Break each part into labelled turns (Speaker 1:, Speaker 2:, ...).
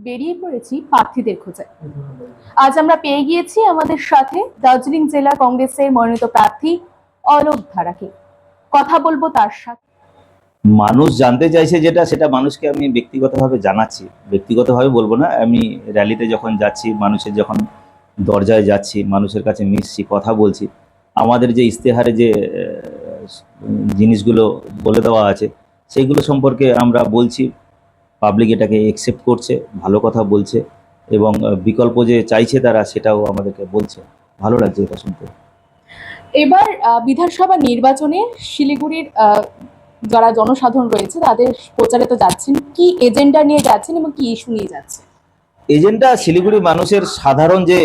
Speaker 1: বেরিয়ে পড়েছি প্রার্থীদের খোঁজে। আজ আমরা পেয়ে গিয়েছি আমাদের সাথে দার্জিলিং জেলা কংগ্রেসের মনোনীত প্রার্থী অলোক ধারাকে। কথা বলবো তার সাথে।
Speaker 2: মানুষ জানতে চাইছে যেটা, সেটা মানুষকে আমি ব্যক্তিগতভাবে জানাচ্ছি। ব্যক্তিগতভাবে বলবো না, আমি র্যালিতে যখন যাচ্ছি, মানুষের যখন দরজায় যাচ্ছি, মানুষের কাছে মিশছি, কথা বলছি, আমাদের যে ইশতেহারে যে জিনিসগুলো বলে দেওয়া আছে সেইগুলো সম্পর্কে আমরা বলছি। পাবলিক এটাকে একসেপ্ট করছে, ভালো কথা বলছে, এবং বিকল্প যে চাইছে তারা সেটাও আমাদেরকে বলছে। ভালো লাগছে এটা শুনতে।
Speaker 1: এবার বিধানসভা নির্বাচনে শিলিগুড়ির যারা জনসাধারণ রয়েছে তাদের প্রচারে তো যাচ্ছেন, কি এজেন্ডা নিয়ে যাচ্ছেন এবং কি ইস্যু নিয়ে যাচ্ছেন?
Speaker 2: এজেন্ডা শিলিগুড়ি মানুষের সাধারণ যে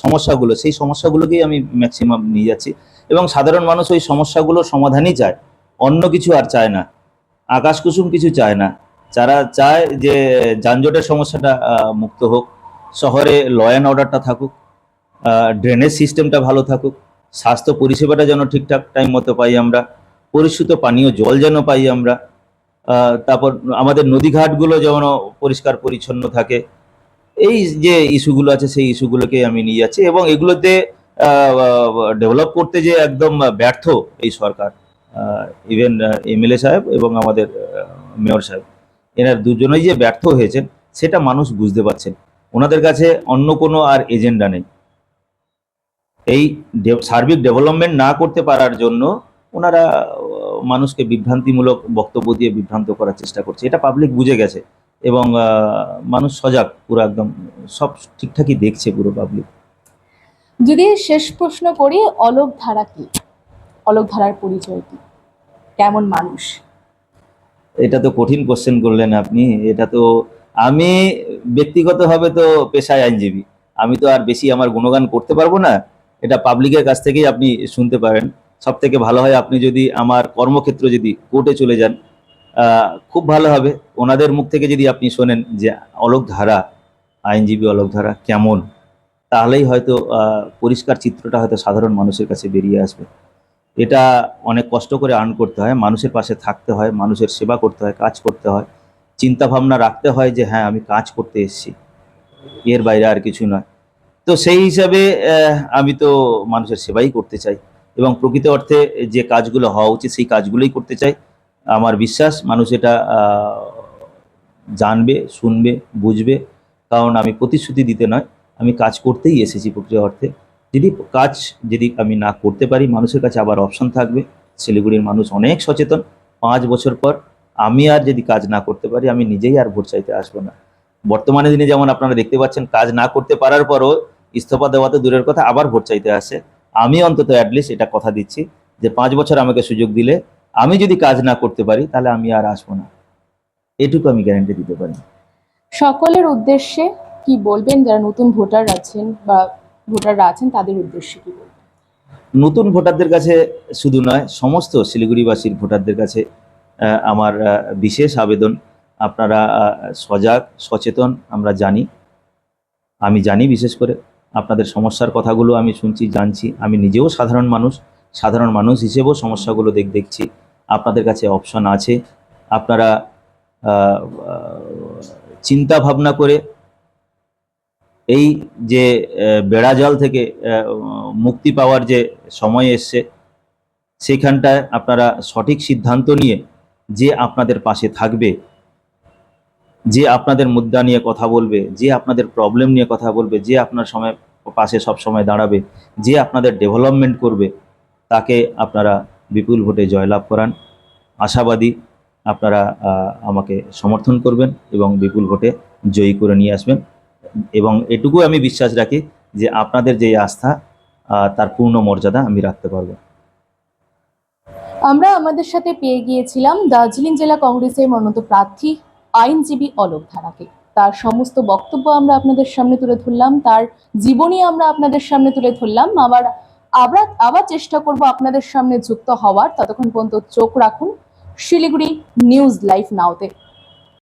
Speaker 2: সমস্যাগুলো, সেই সমস্যাগুলোকেই আমি ম্যাক্সিমাম নিয়ে যাচ্ছি, এবং সাধারণ মানুষ ওই সমস্যাগুলোর সমাধানই চায়, অন্য কিছু আর চায় না, আকাশ কুসুম কিছু চায় না। যারা চায় যে যানজটের সমস্যাটা মুক্ত হোক, শহরে ল অ্যান্ড অর্ডারটা থাকুক, ড্রেনেজ সিস্টেমটা ভালো থাকুক, স্বাস্থ্য পরিষেবাটা যেন ঠিকঠাক টাইম মতো পাই আমরা, পরিশুদ্ধ পানীয় জল যেন পাই আমরা, তারপর আমাদের নদীঘাটগুলো যেন পরিষ্কার পরিচ্ছন্ন থাকে। এই যে ইস্যুগুলো আছে সেই ইস্যুগুলোকে আমি নিয়ে যাচ্ছি, এবং এগুলোতে ডেভেলপ করতে যে একদম ব্যর্থ এই সরকার, ইভেন এমএলএ সাহেব এবং আমাদের মেয়র সাহেব, এনার দুজনেই যে ব্যর্থ হয়েছেন সেটা মানুষ বুঝতে পারছেন। ওনাদের কাছে অন্য কোনো আর এজেন্ডা নেই। এই সার্বিক ডেভেলপমেন্ট না করতে পারার জন্য ওনারা মানুষকে বিভ্রান্তিমূলক বক্তব্য দিয়ে বিভ্রান্ত করার চেষ্টা করছে। এটা পাবলিক বুঝে গেছে, এবং মানুষ সজাগ, পুরো একদম সব ঠিকঠাকই দেখছে পুরো পাবলিক।
Speaker 1: যদি শেষ প্রশ্ন করি, অলোক ধারা কি? অলোক ধারার পরিচয় কি? কেমন মানুষ?
Speaker 2: এটা তো কঠিন কোশ্চেন করলেন আপনি। এটা তো আমি ব্যক্তিগতভাবে তো পেশায় আইনজীবী, আমি তো আর বেশি আমার গুণগান করতে পারবো না। এটা পাবলিকের কাছ থেকেই আপনি শুনতে পারেন। সব থেকে ভালো হয় আপনি যদি আমার কর্মক্ষেত্র যদি কোর্টে চলে যান, খুব ভালো হবে। ওনাদের মুখ থেকে যদি আপনি শোনেন যে অলোক ধারা, আইনজীবী অলোক ধারা কেমন, তাহলেই হয়তো পরিষ্কার চিত্রটা হয়তো সাধারণ মানুষের কাছে বেরিয়ে আসবে। এটা অনেক কষ্ট করে আর্ন করতে হয়, মানুষের পাশে থাকতে হয়, মানুষের সেবা করতে হয়, কাজ করতে হয়, চিন্তা ভাবনা রাখতে হয় যে হ্যাঁ আমি কাজ করতে এসেছি, এর বাইরে আর কিছু নয়। তো সেই হিসাবে আমি তো মানুষের সেবাই করতে চাই, এবং প্রকৃত অর্থে যে কাজগুলো হওয়া উচিত সেই কাজগুলোই করতে চাই। আমার বিশ্বাস মানুষ এটা জানবে, শুনবে, বুঝবে। কারণ আমি প্রতিশ্রুতি দিতে নয়, আমি কাজ করতেই এসেছি প্রকৃত অর্থে। যদি আমি না করতে পারি, মানুষের কাছে আবার অপশন থাকবে। শিলিগুড়ির মানুষ অনেক সচেতন। 5 বছর পর আমি আর যদি কাজ না করতে পারি, আমি নিজেই আর ভোট চাইতে আসবো না। বর্তমানে দিনে যেমন আপনারা দেখতে পাচ্ছেন, কাজ না করতে পারার পরও ইস্তফা দেওয়া তো দূরের কথা, আবার ভোট চাইতে আসে। আমি অন্তত অ্যাটলিস্ট এটা কথা দিচ্ছি যে 5 বছর আমাকে সুযোগ দিলে আমি যদি কাজ না করতে পারি তাহলে আমি আর আসবো না, এটুকু আমি গ্যারান্টি দিতে পারি।
Speaker 1: সকলের উদ্দেশ্যে কি বলবেন, যারা নতুন ভোটার আছেন বা ভোটাররা আছেন তাদের উদ্দেশ্যে কি বলবেন?
Speaker 2: নতুন ভোটারদের কাছে শুধু নয়, সমস্ত শিলিগুড়িবাসীর ভোটারদের কাছে আমার বিশেষ আবেদন, আপনারা সজাগ, সচেতন। আমি জানি বিশেষ করে আপনাদের সমস্যার কথাগুলো আমি শুনছি, জানছি। আমি নিজেও সাধারণ মানুষ হিসেবেও সমস্যাগুলো দেখছি। আপনাদের কাছে অপশন আছে, আপনারা চিন্তা ভাবনা করে এই যে বেড়াজাল থেকে মুক্তি পাওয়ার যে সময় এসছে, সেখানটায় আপনারা সঠিক সিদ্ধান্ত নিয়ে যে আপনাদের পাশে থাকবে, যে আপনাদের মুদ্রা নিয়ে কথা বলবে, যে আপনাদের প্রবলেম নিয়ে কথা বলবে, যে আপনার পাশে সব সময় দাঁড়াবে, যে আপনাদের ডেভেলপমেন্ট করবে, তাকে আপনারা বিপুল ভোটে জয়লাভ করান। আশাবাদী আপনারা আমাকে সমর্থন করবেন এবং বিপুল ভোটে জয়ী করে নিয়ে আসবেন। এবং এটুকু আমি বিশ্বাস রাখি যে আপনাদের যে আস্থা, তার পূর্ণ মর্যাদা আমি রাখতে পারবো।
Speaker 1: আমরা আমাদের সাথে পেয়ে গিয়েছিলাম দার্জিলিং জেলা কংগ্রেসের মনোনীত প্রার্থী আইনজীবী অলোক ধারাকে। তার সমস্ত বক্তব্য আমরা আপনাদের সামনে তুলে ধরলাম, তার জীবনী আমরা আপনাদের সামনে তুলে ধরলাম। আবার চেষ্টা করব আপনাদের সামনে যুক্ত হওয়ার। ততক্ষণ পর্যন্ত চোখ রাখুন শিলিগুড়ি নিউজ লাইভ নাওতে।